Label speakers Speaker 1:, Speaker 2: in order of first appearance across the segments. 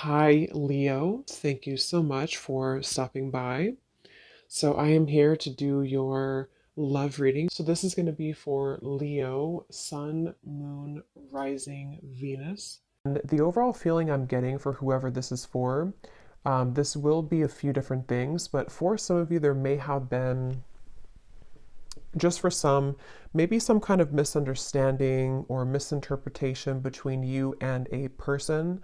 Speaker 1: Hi, Leo. Thank you so much for stopping by. So, I am here to do your love reading. So, this is going to be for Leo, Sun, Moon, Rising, Venus. And the overall feeling I'm getting for whoever this is for, this will be a few different things, but for some of you, there may have been, just for some, maybe some kind of misunderstanding or misinterpretation between you and a person,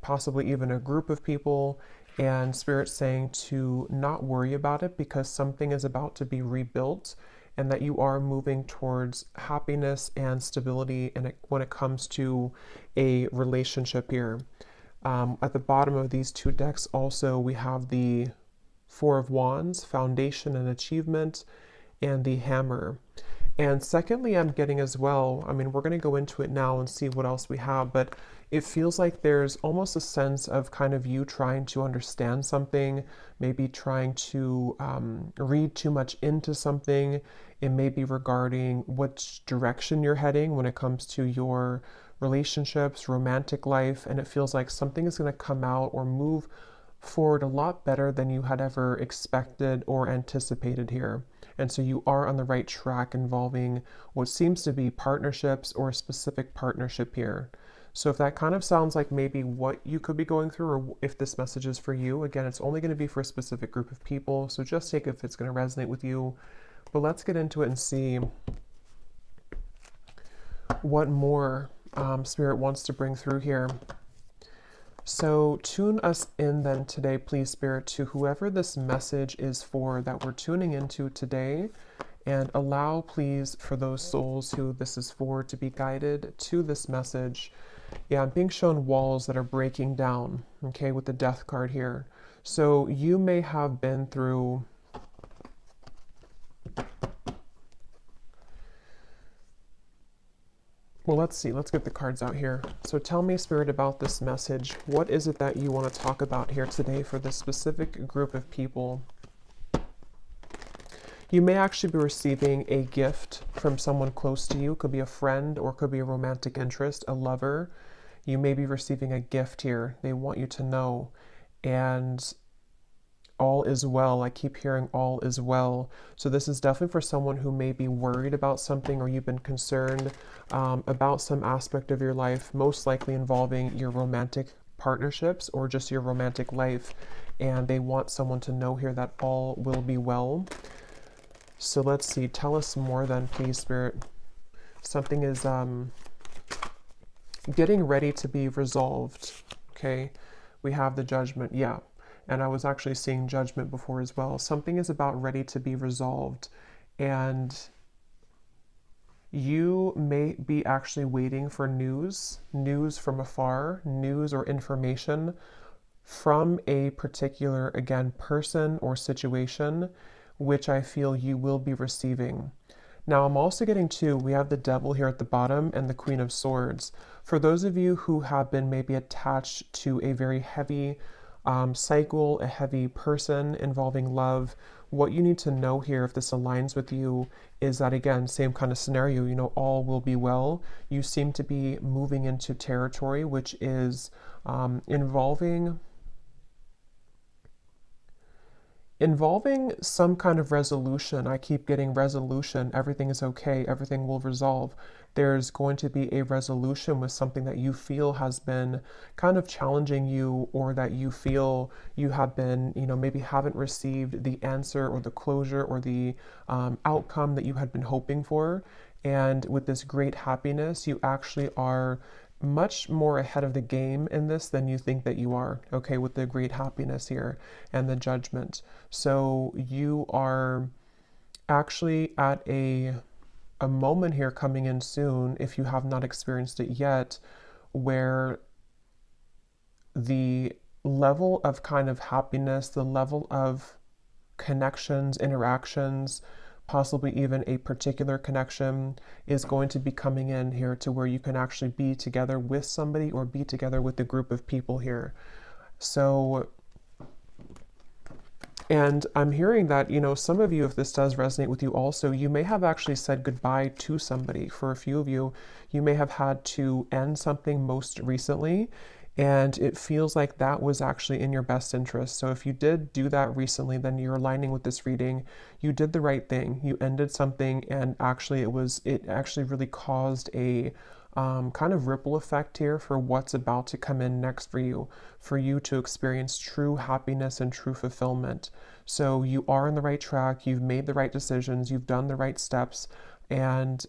Speaker 1: possibly even a group of people, and Spirit saying to not worry about it because something is about to be rebuilt and that you are moving towards happiness and stability when it comes to a relationship here. At the bottom of these two decks, also, we have the Four of Wands, Foundation and Achievement, and the Hammer. And secondly, I'm getting as well, I mean, we're going to go into it now and see what else we have, but it feels like there's almost a sense of kind of you trying to understand something, maybe trying to read too much into something. It may be regarding which direction you're heading when it comes to your relationships, romantic life, and it feels like something is going to come out or move forward a lot better than you had ever expected or anticipated here. And so you are on the right track involving what seems to be partnerships or a specific partnership here. So if that kind of sounds like maybe what you could be going through, or if this message is for you, again, it's only going to be for a specific group of people. So just take it if it's going to resonate with you. But let's get into it and see what more Spirit wants to bring through here. So tune us in then today, please, Spirit, to whoever this message is for that we're tuning into today. And allow, please, for those souls who this is for to be guided to this message. Yeah, I'm being shown walls that are breaking down, okay, with the Death card here. So you may have been through well, let's see. Let's get the cards out here. So tell me, Spirit, about this message. What is it that you want to talk about here today for this specific group of people? You may actually be receiving a gift from someone close to you. It could be a friend or it could be a romantic interest, a lover. You may be receiving a gift here. They want you to know. And all is well. I keep hearing all is well. So this is definitely for someone who may be worried about something or you've been concerned about some aspect of your life, most likely involving your romantic partnerships or just your romantic life. And they want someone to know here that all will be well. So let's see. Tell us more then, please, Spirit. Something is getting ready to be resolved. Okay. We have the Judgment. Yeah. And I was actually seeing Judgment before as well. Something is about ready to be resolved. And you may be actually waiting for news from afar, news or information from a particular, again, person or situation, which I feel you will be receiving. Now, I'm also getting we have the Devil here at the bottom and the Queen of Swords. For those of you who have been maybe attached to a very heavy cycle, a heavy person involving love, what you need to know here, if this aligns with you, is that, again, same kind of scenario, all will be well. You seem to be moving into territory which is involving some kind of resolution. I keep getting resolution. Everything is okay. Everything will resolve. There's going to be a resolution with something that you feel has been kind of challenging you, or that you feel you have been, maybe haven't received the answer or the closure or the outcome that you had been hoping for. And with this great happiness, you actually are much more ahead of the game in this than you think that you are, okay, with the great happiness here and the Judgment. So you are actually at a moment here coming in soon, if you have not experienced it yet, where the level of kind of happiness, the level of connections, interactions, possibly even a particular connection is going to be coming in here to where you can actually be together with somebody or be together with a group of people here. So, and I'm hearing that, some of you, if this does resonate with you also, you may have actually said goodbye to somebody. For a few of you, you may have had to end something most recently. And it feels like that was actually in your best interest. So if you did do that recently, then you're aligning with this reading. You did the right thing. You ended something, and actually it actually really caused a kind of ripple effect here for what's about to come in next for you to experience true happiness and true fulfillment. So you are on the right track. You've made the right decisions. You've done the right steps. And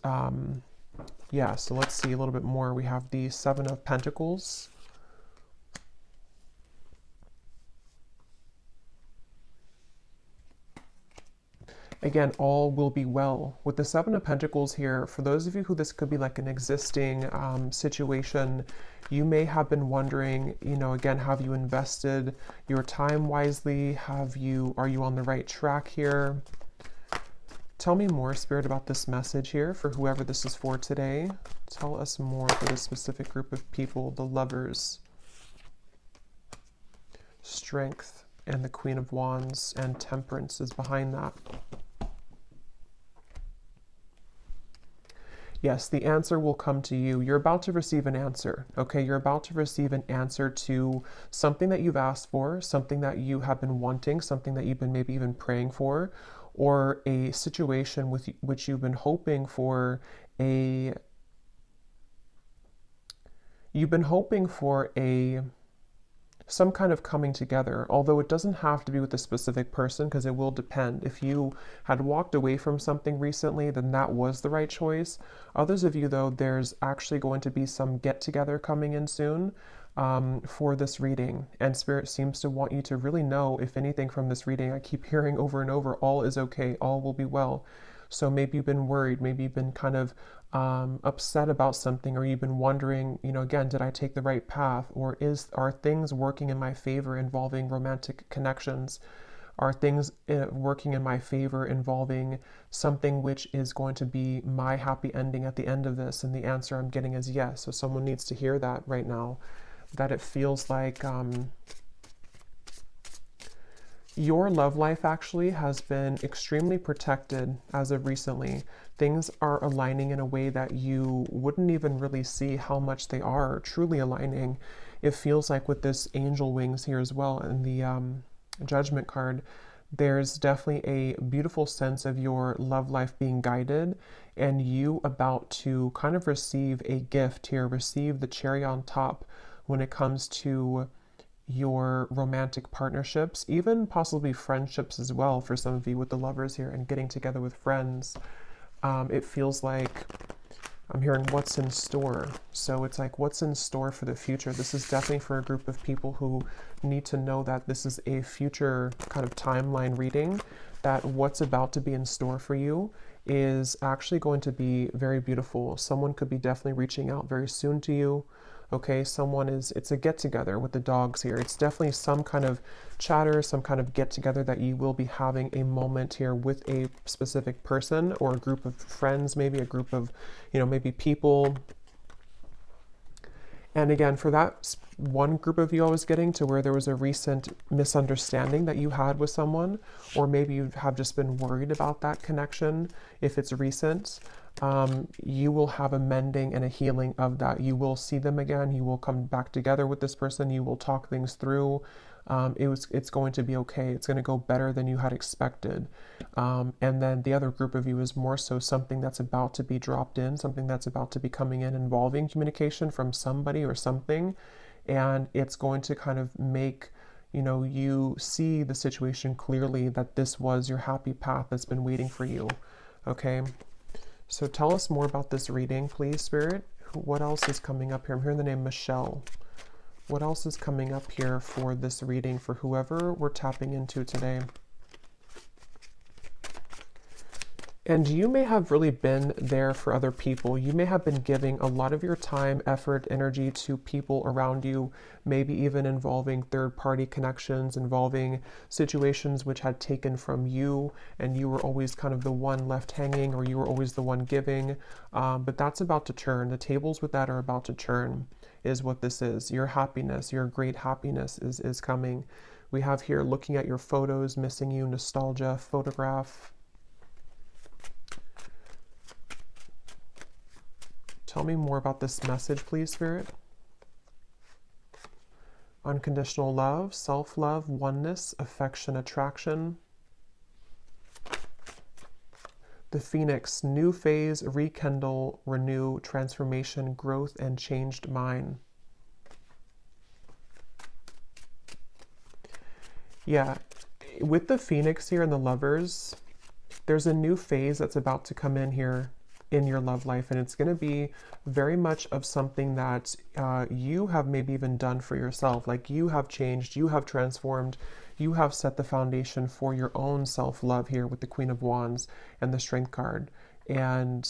Speaker 1: yeah, so let's see a little bit more. We have the Seven of Pentacles. Again, all will be well. With the Seven of Pentacles here, for those of you who this could be like an existing situation, you may have been wondering, again, have you invested your time wisely? Are you on the right track here? Tell me more, Spirit, about this message here for whoever this is for today. Tell us more for this specific group of people, the Lovers, Strength, and the Queen of Wands, and Temperance is behind that. Yes, the answer will come to you. You're about to receive an answer, okay? You're about to receive an answer to something that you've asked for, something that you have been wanting, something that you've been maybe even praying for, or a situation with which you've been hoping for a some kind of coming together, although it doesn't have to be with a specific person because it will depend. If you had walked away from something recently, then that was the right choice. Others of you, though, there's actually going to be some get together coming in soon for this reading. And Spirit seems to want you to really know, if anything, from this reading. I keep hearing over and over, all is okay, all will be well. So maybe you've been worried, maybe you've been kind of upset about something, or you've been wondering, again, did I take the right path? Or are things working in my favor involving romantic connections? Are things working in my favor involving something which is going to be my happy ending at the end of this? And the answer I'm getting is yes. So someone needs to hear that right now, that it feels like your love life actually has been extremely protected as of recently. Things are aligning in a way that you wouldn't even really see how much they are truly aligning. It feels like with this angel wings here as well in the judgment card, there's definitely a beautiful sense of your love life being guided and you about to kind of receive a gift here, receive the cherry on top when it comes to your romantic partnerships, even possibly friendships as well for some of you with the Lovers here and getting together with friends. It feels like I'm hearing what's in store. So it's like what's in store for the future. This is definitely for a group of people who need to know that this is a future kind of timeline reading, that what's about to be in store for you is actually going to be very beautiful. Someone could be definitely reaching out very soon to you. Okay, it's a get together with the dogs here. It's definitely some kind of chatter, some kind of get together that you will be having a moment here with a specific person or a group of friends, maybe a group of, maybe people. And again, for that one group of you I was getting to where there was a recent misunderstanding that you had with someone, or maybe you have just been worried about that connection, if it's recent, you will have a mending and a healing of that. You will see them again. You will come back together with this person. You will talk things through. It's going to be okay. It's going to go better than you had expected. And then the other group of you is more so something that's about to be dropped in, something that's about to be coming in involving communication from somebody or something. And it's going to kind of make, you see the situation clearly, that this was your happy path that's been waiting for you. Okay. So tell us more about this reading, please, Spirit. What else is coming up here? I'm hearing the name Michelle. What else is coming up here for this reading for whoever we're tapping into today? And you may have really been there for other people. You may have been giving a lot of your time, effort, energy to people around you, maybe even involving third-party connections, involving situations which had taken from you, and you were always kind of the one left hanging, or you were always the one giving. But that's about to turn. The tables with that are about to turn, is what this is. Your happiness, your great happiness is coming. We have here looking at your photos, missing you, nostalgia, photograph. Tell me more about this message, please, Spirit. unconditional love, self-love, oneness, affection, attraction. The Phoenix, new phase, rekindle, renew, transformation, growth, and changed mind. Yeah, with the Phoenix here and the Lovers, there's a new phase that's about to come in here in your love life, and it's going to be very much of something that you have maybe even done for yourself. Like you have changed, you have transformed, you have set the foundation for your own self-love here with the Queen of Wands and the Strength card. And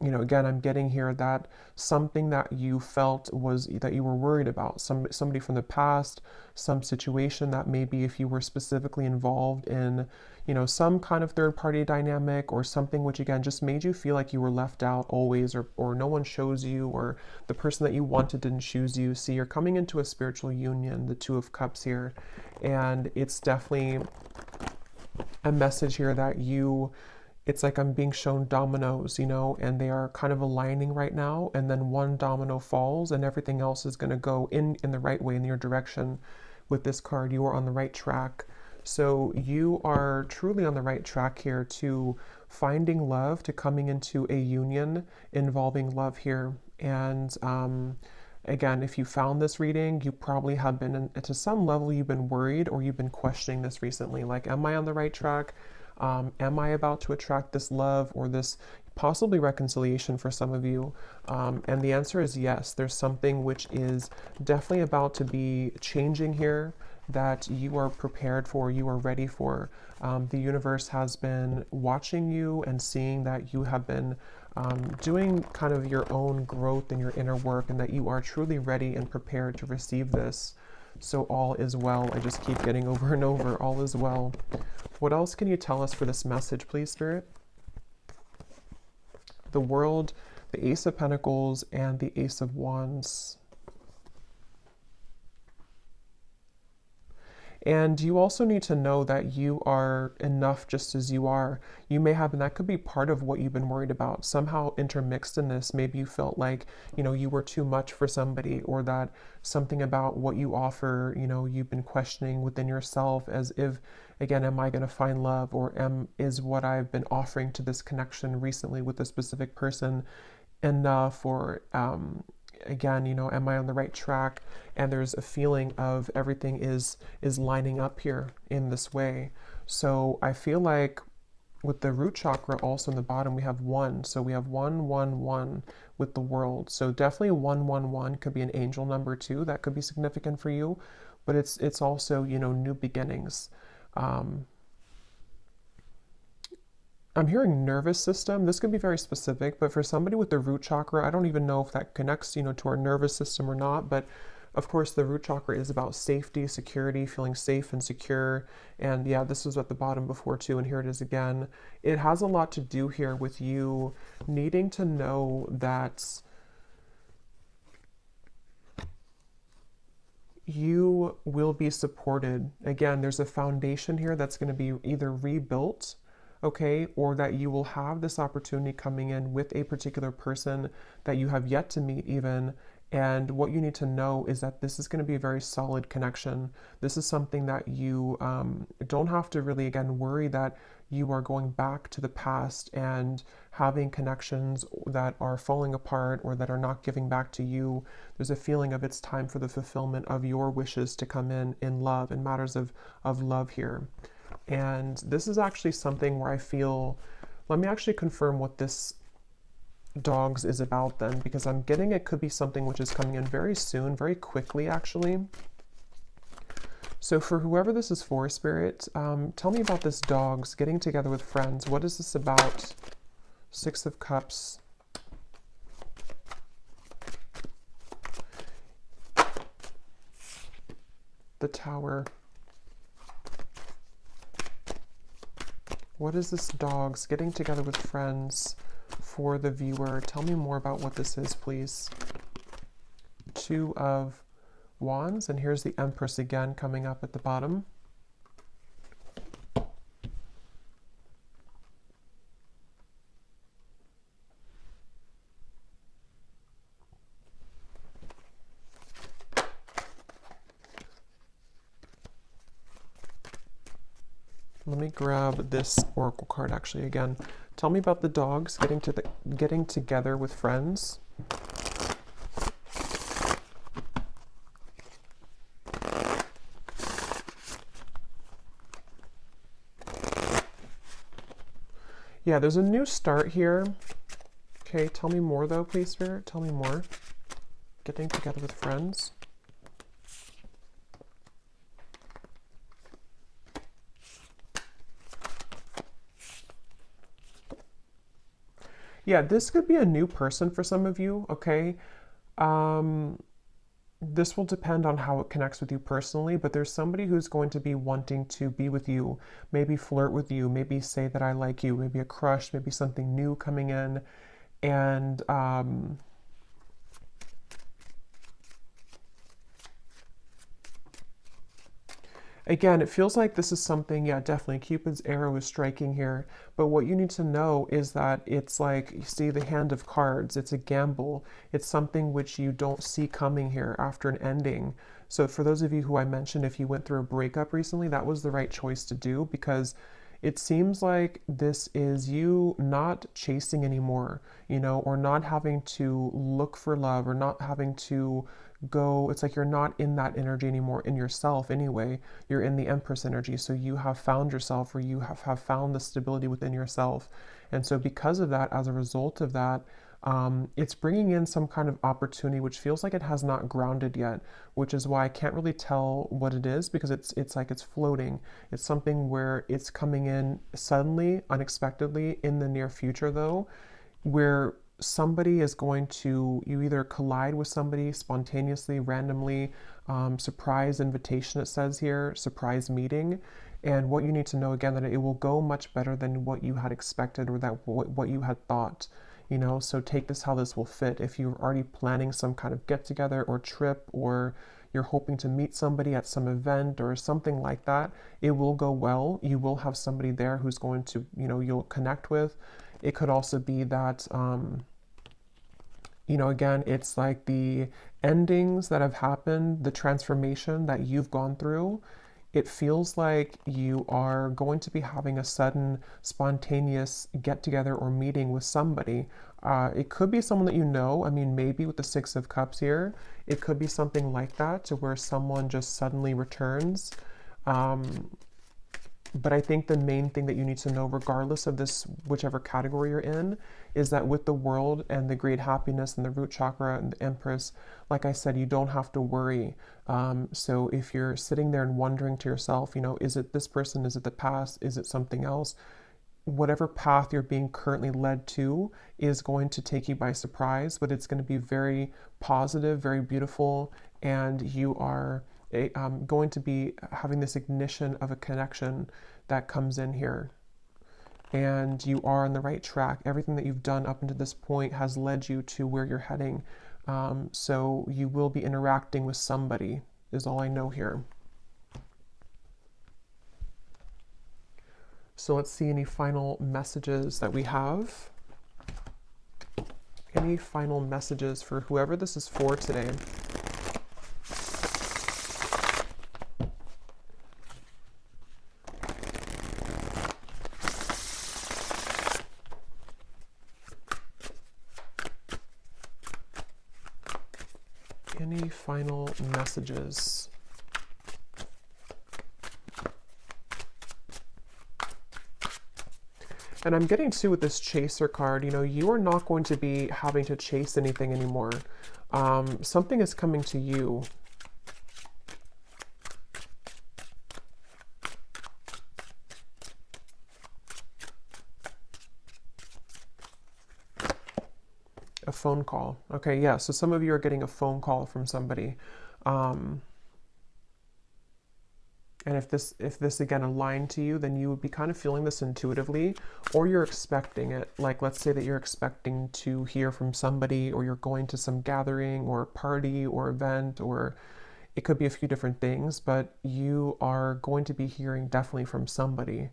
Speaker 1: you know, again, I'm getting here that something that you felt was that you were worried about, somebody from the past, some situation that maybe if you were specifically involved in, you know, some kind of third party dynamic or something which again just made you feel like you were left out always, or no one chose you, or the person that you wanted didn't choose you. See, you're coming into a spiritual union, the Two of Cups here, and it's definitely a message here that it's like I'm being shown dominoes, you know, and they are kind of aligning right now, and then one domino falls and everything else is going to go in the right way, in your direction. With this card, you are on the right track. So you are truly on the right track here to finding love, to coming into a union involving love here. And again, if you found this reading, you probably have been, to some level, you've been worried or you've been questioning this recently. Like, am I on the right track? Am I about to attract this love or this possibly reconciliation for some of you? And the answer is yes. There's something which is definitely about to be changing here that you are prepared for, you are ready for. The universe has been watching you and seeing that you have been doing kind of your own growth in your inner work, and that you are truly ready and prepared to receive this. So all is well. I just keep getting over and over, all is well. What else can you tell us for this message, please, Spirit? The World, the Ace of Pentacles, and the Ace of Wands. And you also need to know that you are enough just as you are. You may have, and that could be part of what you've been worried about, somehow intermixed in this. Maybe you felt like, you know, you were too much for somebody, or that something about what you offer, you know, you've been questioning within yourself as if, again, am I going to find love, or is what I've been offering to this connection recently with a specific person enough, or again, you know, am I on the right track? And there's a feeling of everything is lining up here in this way. So I feel like with the root chakra also in the bottom, we have 1. So we have 111 with the World. So definitely 111 could be an angel number too. That could be significant for you, but it's also, you know, new beginnings. I'm hearing nervous system. This could be very specific, but for somebody with the root chakra, I don't even know if that connects, you know, to our nervous system or not. But of course, the root chakra is about safety, security, feeling safe and secure. And yeah, this was at the bottom before too, and here it is again. It has a lot to do here with you needing to know that you will be supported. Again, there's a foundation here that's going to be either rebuilt, okay, or that you will have this opportunity coming in with a particular person that you have yet to meet even. And what you need to know is that this is going to be a very solid connection. This is something that you don't have to really, again, worry that you are going back to the past and having connections that are falling apart or that are not giving back to you. There's a feeling of it's time for the fulfillment of your wishes to come in love, in matters of love here. And this is actually something where I feel, let me actually confirm what this dogs is about then, because I'm getting it could be something which is coming in very soon, very quickly actually. So for whoever this is for, Spirit, tell me about this dogs getting together with friends. What is this about? 6 of Cups. The Tower. What is this dogs getting together with friends for the viewer? Tell me more about what this is, please. 2 of Wands, and here's the Empress again coming up at the bottom. Let me grab this oracle card actually again. Tell me about the dogs getting together with friends. Yeah, there's a new start here. Okay, tell me more though, please, Spirit. Tell me more. Getting together with friends. Yeah, this could be a new person for some of you, okay? Um, this will depend on how it connects with you personally, but there's somebody who's going to be wanting to be with you, maybe flirt with you, maybe say that I like you, maybe a crush, maybe something new coming in. And again, it feels like this is something, yeah, definitely Cupid's arrow is striking here. But what you need to know is that it's like, you see the hand of cards, it's a gamble. It's something which you don't see coming here after an ending. So for those of you who I mentioned, if you went through a breakup recently, that was the right choice to do, because it seems like this is you not chasing anymore, or not having to look for love, or not having to go. It's like you're not in that energy anymore in yourself anyway. You're in the Empress energy. So you have found yourself, or you have found the stability within yourself. And so because of that, as a result of that, it's bringing in some kind of opportunity which feels like it has not grounded yet, which is why I can't really tell what it is, because it's like it's floating. It's something where it's coming in suddenly, unexpectedly in the near future though, where somebody is going to, you either collide with somebody spontaneously, randomly, surprise invitation, it says here, surprise meeting. And what you need to know again, that it will go much better than what you had expected, or that what you had thought. So take this how this will fit. If you're already planning some kind of get together or trip, or you're hoping to meet somebody at some event or something like that, it will go well. You will have somebody there who's going to, you'll connect with. It could also be that, again, it's like the endings that have happened, the transformation that you've gone through. It feels like you are going to be having a sudden, spontaneous get together or meeting with somebody. It could be someone that you know. I mean, maybe with the Six of Cups here, it could be something like that, to where someone just suddenly returns. But I think the main thing that you need to know, regardless of this, whichever category you're in, is that with the world and the great happiness and the root chakra and the Empress, like I said, you don't have to worry. So if you're sitting there and wondering to yourself, is it this person? Is it the past? Is it something else? Whatever path you're being currently led to is going to take you by surprise, but it's going to be very positive, very beautiful, and you are going to be having this ignition of a connection that comes in here. And you are on the right track. Everything that you've done up until this point has led you to where you're heading. So you will be interacting with somebody, is all I know here. So let's see any final messages that we have. Any final messages for whoever this is for today? Any final messages? And I'm getting too with this chaser card, you are not going to be having to chase anything anymore. Something is coming to you. A phone call. Okay, yeah, so some of you are getting a phone call from somebody. And if this again aligned to you, then you would be kind of feeling this intuitively, or you're expecting it. Like, let's say that you're expecting to hear from somebody, or you're going to some gathering or party or event, or it could be a few different things, but you are going to be hearing definitely from somebody.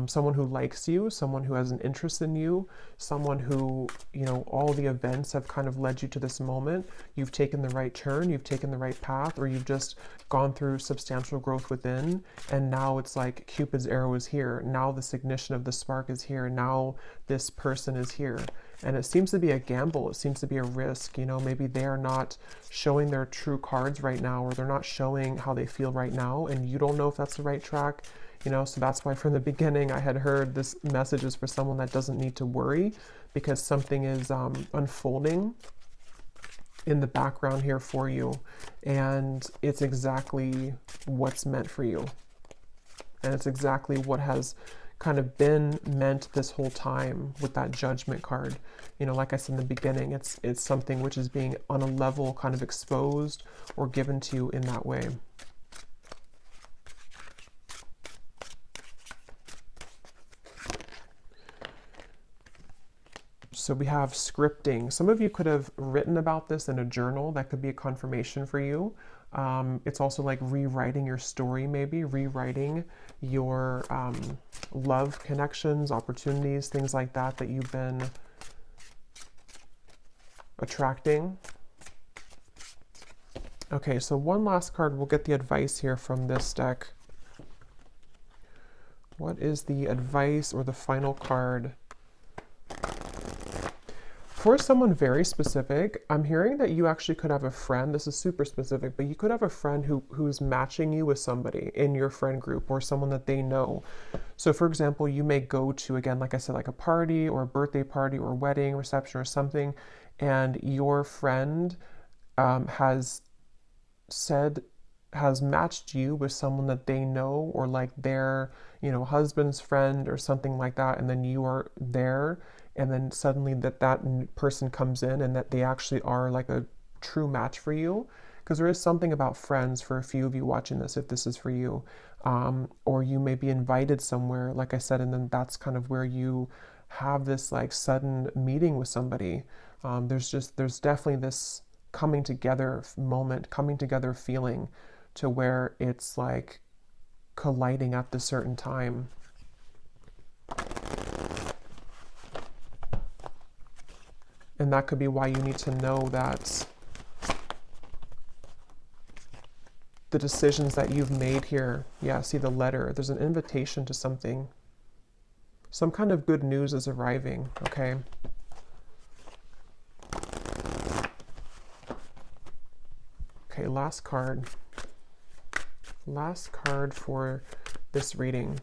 Speaker 1: someone who likes you, someone who has an interest in you, someone who, you know, all the events have kind of led you to this moment. You've taken the right turn, you've taken the right path, or you've just gone through substantial growth within. And now it's like Cupid's arrow is here. Now this ignition of the spark is here. Now this person is here. And it seems to be a gamble. It seems to be a risk. You know, maybe they're not showing their true cards right now, or they're not showing how they feel right now. And you don't know if that's the right track. You know, so that's why from the beginning I had heard this message is for someone that doesn't need to worry, because something is unfolding in the background here for you, and it's exactly what's meant for you, and it's exactly what has kind of been meant this whole time with that Judgment card. You know, like I said in the beginning, it's something which is being on a level kind of exposed or given to you in that way. So we have scripting. Some of you could have written about this in a journal. That could be a confirmation for you. It's also like rewriting your story, maybe rewriting your love connections, opportunities, things like that that you've been attracting. Okay, so one last card. We'll get the advice here from this deck. What is the advice or the final card? For someone very specific, I'm hearing that you actually could have a friend. This is super specific, but you could have a friend who's matching you with somebody in your friend group, or someone that they know. So for example, you may go to, again, like I said, like a party or a birthday party or a wedding reception or something, and your friend has matched you with someone that they know, or like their, you know, husband's friend or something like that, and then you are there, and then suddenly that person comes in and that they actually are like a true match for you. Because there is something about friends for a few of you watching this, if this is for you. Or you may be invited somewhere, like I said, and then that's kind of where you have this like sudden meeting with somebody. There's definitely this coming together moment, coming together feeling, to where it's like colliding at the certain time. And that could be why you need to know that the decisions that you've made here, yeah, see the letter, there's an invitation to something. Some kind of good news is arriving, okay? Okay, last card. Last card for this reading.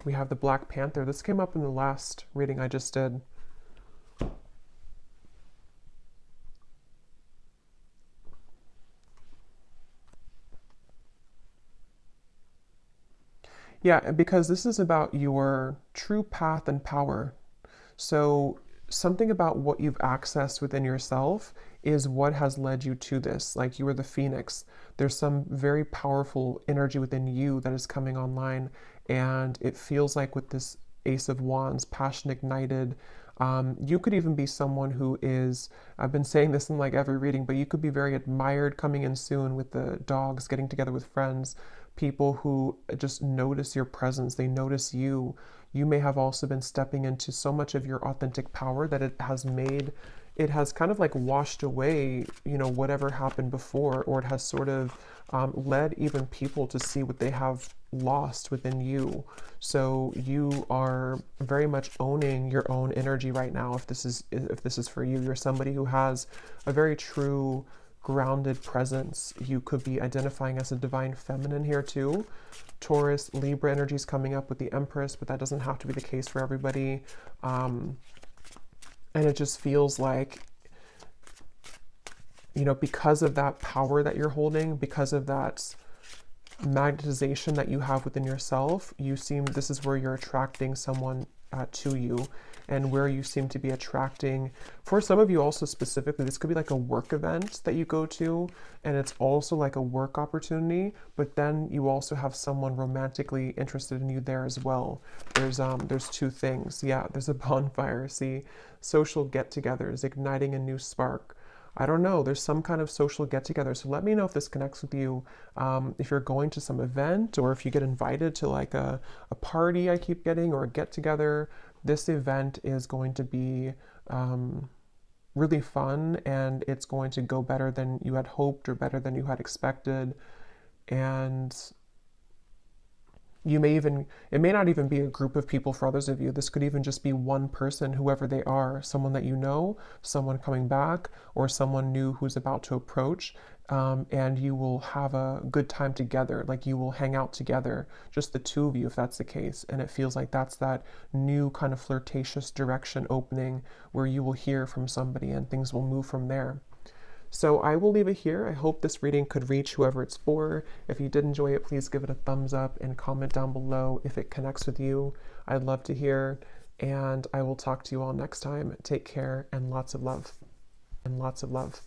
Speaker 1: We have the Black Panther. This came up in the last reading I just did. Yeah, because this is about your true path and power. So something about what you've accessed within yourself is what has led you to this. Like you are the phoenix. There's some very powerful energy within you that is coming online. And it feels like with this Ace of Wands, passion ignited, you could even be someone who is, I've been saying this in like every reading, but you could be very admired coming in soon with the dogs, getting together with friends, people who just notice your presence, they notice you. You may have also been stepping into so much of your authentic power that it has kind of like washed away, you know, whatever happened before, or it has sort of led even people to see what they have lost within you. So you are very much owning your own energy right now. If this is for you, you're somebody who has a very true grounded presence. You could be identifying as a divine feminine here too. Taurus, Libra energy is coming up with the Empress, but that doesn't have to be the case for everybody. And it just feels like, you know, because of that power that you're holding, because of that magnetization that you have within yourself, this is where you're attracting someone to you, and where you seem to be attracting, for some of you also specifically, this could be like a work event that you go to, and it's also like a work opportunity, but then you also have someone romantically interested in you there as well. There's two things. Yeah, there's a bonfire. See, social get-togethers, igniting a new spark. I don't know, there's some kind of social get together. So let me know if this connects with you. If you're going to some event or if you get invited to like a party I keep getting or a get together, this event is going to be really fun, and it's going to go better than you had hoped or better than you had expected. And it may not even be a group of people for others of you. This could even just be one person, whoever they are, someone that you know, someone coming back, or someone new who's about to approach. And you will have a good time together. Like you will hang out together, just the two of you, if that's the case. And it feels like that's that new kind of flirtatious direction opening where you will hear from somebody and things will move from there. So I will leave it here. I hope this reading could reach whoever it's for. If you did enjoy it, please give it a thumbs up and comment down below if it connects with you. I'd love to hear, and I will talk to you all next time. Take care and lots of love. And lots of love.